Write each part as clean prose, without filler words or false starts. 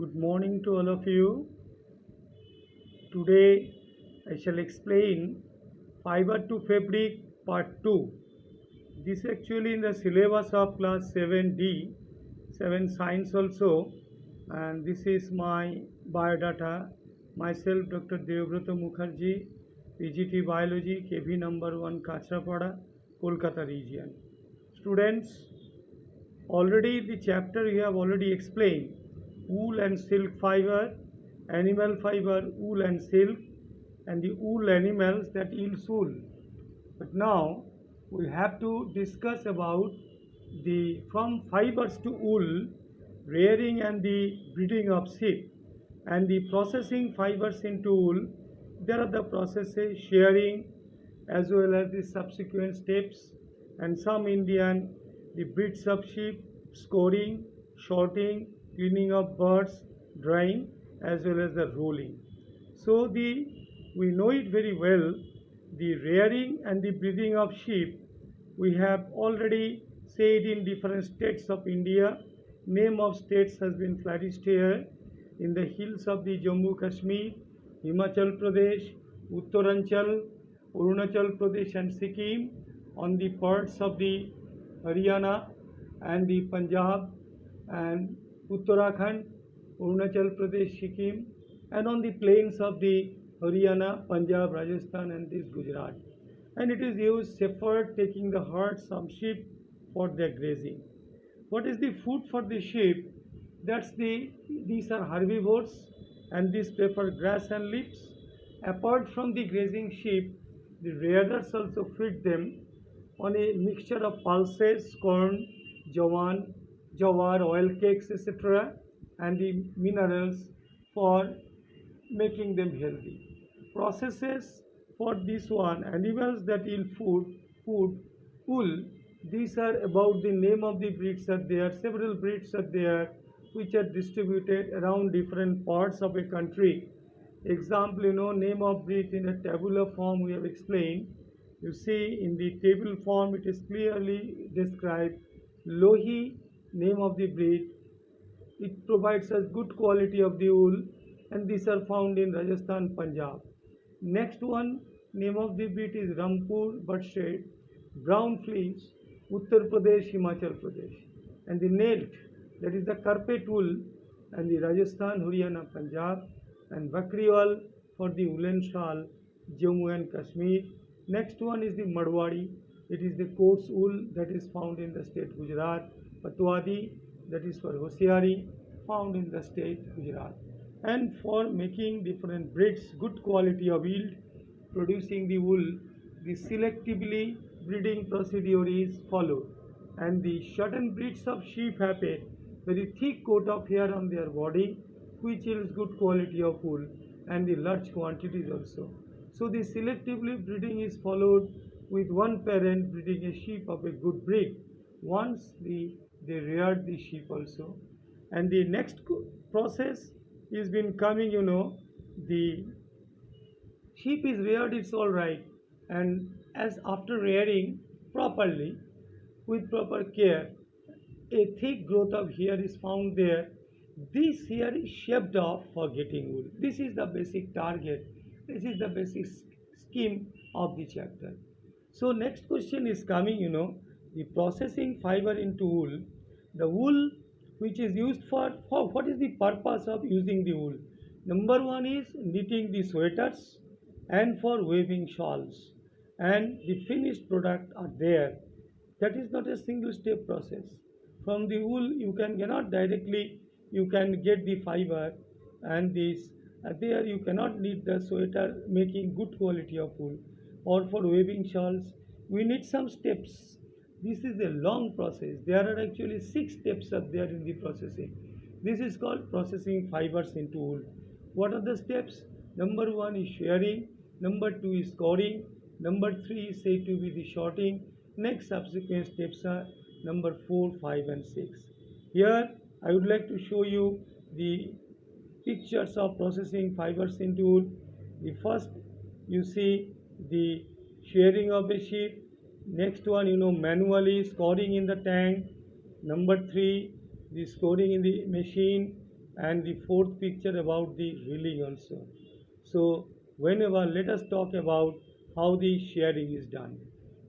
Good morning to all of you. Today I shall explain fiber to fabric part 2. This actually in the syllabus of class 7D, 7 science also, and this is my biodata. Myself Dr. Deobrata Mukherjee, PGT Biology, KV number 1 Kachrapada, Kolkata region. Students, already the chapter we have already explained wool and silk fiber, animal fiber, wool and silk, and the wool animals that yields wool. But now we have to discuss about the from fibers to wool, rearing and the breeding of sheep, and the processing fibers into wool. There are the processes shearing as well as the subsequent steps, and some Indian the breeds of sheep, scoring, sorting, cleaning of birds, drying, as well as the rolling. So we know it very well. The rearing and the breeding of sheep we have already said in different states of India. Name of states has been flourished here in the hills of the Jammu Kashmir, Himachal Pradesh, Uttaranchal, Arunachal Pradesh and Sikkim, on the parts of the Haryana and the Punjab and Uttarakhand, Arunachal Pradesh, Sikkim, and on the plains of the Haryana, Punjab, Rajasthan, and this Gujarat. And it is used shepherd taking the herds of sheep for their grazing. What is the food for the sheep? These are herbivores and these prefer grass and leaves. Apart from the grazing sheep, the rearers also feed them on a mixture of pulses, corn, jawan, jawar, oil cakes, etc., and the minerals for making them healthy. Processes for this one, animals that yield food, wool. These are about the name of the breeds are there. Several breeds are there which are distributed around different parts of a country. Example, name of breed in a tabular form we have explained. You see in the table form it is clearly described. Lohi, name of the breed, it provides us good quality of the wool, and these are found in Rajasthan, Punjab. Next one, name of the breed is Rampur Buttshade, brown fleece, Uttar Pradesh, Himachal Pradesh. And the nelt, that is the carpet wool, and the Rajasthan, Haryana, Punjab, and Bakriwal for the woolen shawl, Jammu and Kashmir. Next one is the Madwadi, it is the coarse wool that is found in the state Gujarat. Patwadi, that is for Hoshiari, found in the state Gujarat. And for making different breeds, good quality of yield, producing the wool, the selectively breeding procedure is followed. And the certain breeds of sheep have a very thick coat of hair on their body, which yields good quality of wool and the large quantities also. So the selectively breeding is followed with one parent breeding a sheep of a good breed. Once they reared the sheep also, and the next process is been coming. The sheep is reared, it's all right, and as after rearing properly with proper care, a thick growth of hair is found there. This hair is shaped off for getting wool. This is the basic target. This is the basic scheme of the chapter. So next question is coming, the processing fiber into wool. The wool which is used for what is the purpose of using the wool? Number one is knitting the sweaters and for weaving shawls. And the finished product are there. That is not a single step process. From the wool you cannot directly you can get the fiber, and this there you cannot knit the sweater making good quality of wool, or for weaving shawls we need some steps. This is a long process. There are actually 6 steps are there in the processing. This is called processing fibers into wool. What are the steps? Number one is shearing, number two is cording, number three is said to be the sorting. Next subsequent steps are number 4, 5, and 6. Here I would like to show you the pictures of processing fibers into wool. The first, you see the shearing of a sheep. Next one, manually scoring in the tank. Number 3, the scoring in the machine. and the fourth picture about the reeling also. So whenever, let us talk about how the shearing is done.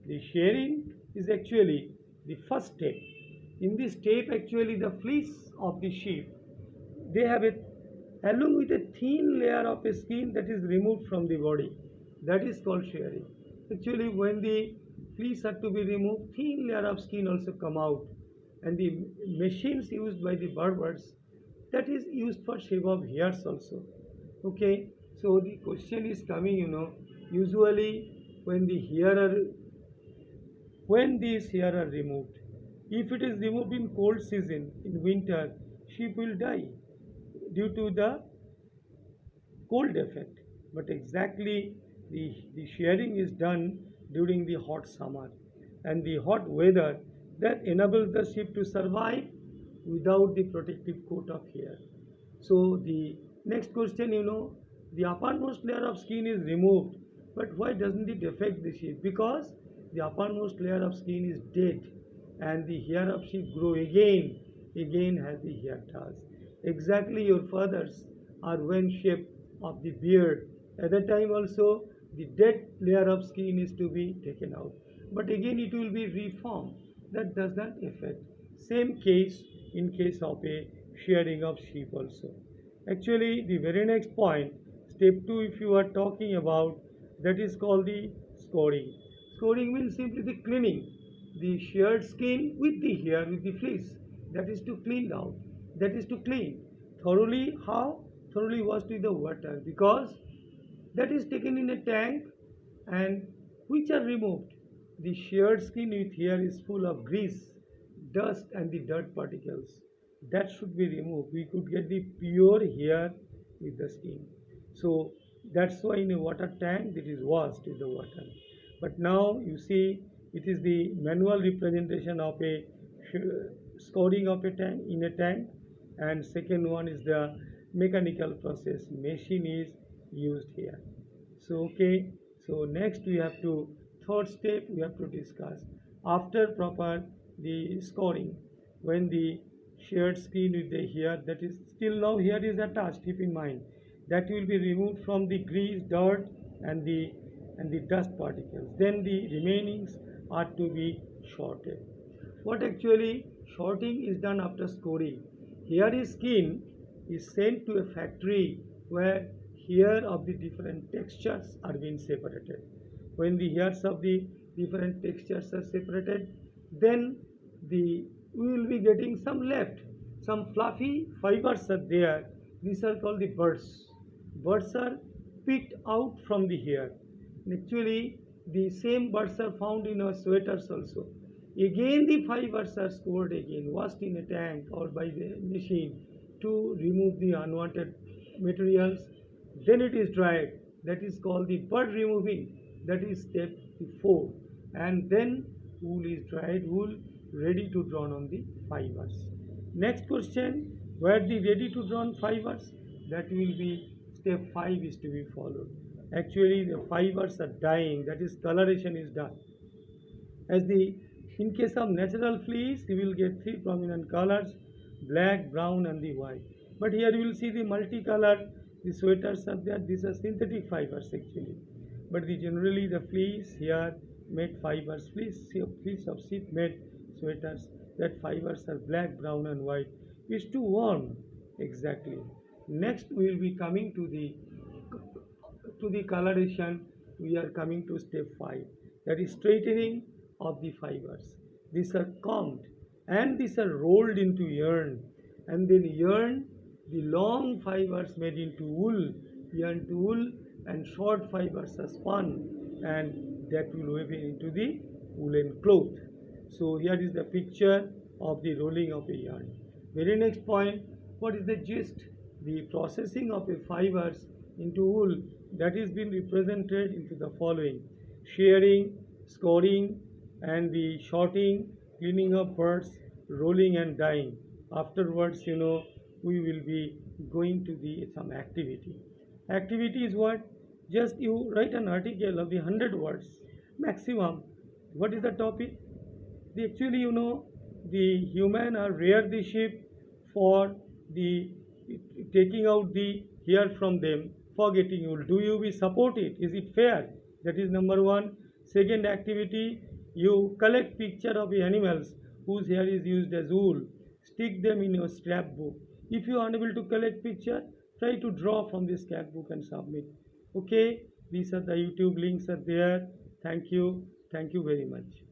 The shearing is actually the first step. In this step, actually the fleece of the sheep, they have it along with a thin layer of skin that is removed from the body. That is called shearing. Actually, when the fleece are to be removed, thin layer of skin also come out, and the machines used by the barbers, that is used for shave of hairs also. Okay, so the question is coming, usually when the hair are, when these hair are removed, if it is removed in cold season, in winter, sheep will die due to the cold effect. But exactly the shearing is done during the hot summer and the hot weather, that enables the sheep to survive without the protective coat of hair. So the next question, the uppermost layer of skin is removed, but why doesn't it affect the sheep? Because the uppermost layer of skin is dead, and the hair of sheep grow again as the hair does. Exactly, your fathers are when shape of the beard. At that time also, the dead layer of skin is to be taken out, but again it will be reformed. That does not affect. Same case in case of a shearing of sheep also. Actually, the very next point, step 2, if you are talking about, that is called the scoring. Scoring means simply the cleaning the sheared skin with the hair, with the fleece. That is to clean out. That is to clean thoroughly. How? Thoroughly washed with the water, because that is taken in a tank and which are removed. The sheared skin with hair is full of grease, dust, and the dirt particles. That should be removed. We could get the pure hair with the skin. So that's why in a water tank it is washed with the water. But now you see it is the manual representation of a scoring of a tank in a tank, and second one is the mechanical process. Machine is used here. So okay, so next we have to, third step we have to discuss after proper the scoring, when the shared skin with the hair, that is still now hair is attached, keep in mind that will be removed from the grease, dirt, and the dust particles. Then the remainings are to be shorted. What actually shorting is done after scoring? Hair is skin is sent to a factory where hair of the different textures are being separated. When the hairs of the different textures are separated, then the we will be getting some left. Some fluffy fibers are there. These are called the buds. Buds are picked out from the hair. Actually, the same buds are found in our sweaters also. Again, the fibers are scored again, washed in a tank or by the machine to remove the unwanted materials. Then it is dried. That is called the bud removing. That is step 4. And then wool is dried wool ready to drawn on the fibers. Next question, where the ready to drawn fibers? That will be step 5 is to be followed. Actually, the fibers are dying, that is coloration is done. As the in case of natural fleece, you will get three prominent colors: black, brown, and the white. But here you will see the multicolor. The sweaters are there. These are synthetic fibers actually. But generally the fleece here made fibers, fleece of sheep made sweaters. That fibers are black, brown, and white. Is too warm exactly. Next we will be coming to the coloration. We are coming to step 5, that is straightening of the fibers. These are combed and these are rolled into yarn, and then yarn, the long fibers made into wool, yarn to wool, and short fibers are spun, and that will weave into the woolen cloth. So here is the picture of the rolling of a yarn. Very next point, what is the gist? The processing of a fibers into wool, that is been represented into the following: shearing, scoring, and the shorting, cleaning of birds, rolling and dyeing. Afterwards, we will be going to the some activity. Activity is what? Just you write an article of the 100 words maximum. What is the topic? The actually, the human are rear the sheep for the taking out the hair from them, forgetting wool. Do you be support it? Is it fair? That is number one. Second activity, you collect picture of animals whose hair is used as wool. Stick them in your scrapbook. If you are unable to collect picture, try to draw from the scrapbook and submit. Okay, these are the YouTube links are there. Thank you. Thank you very much.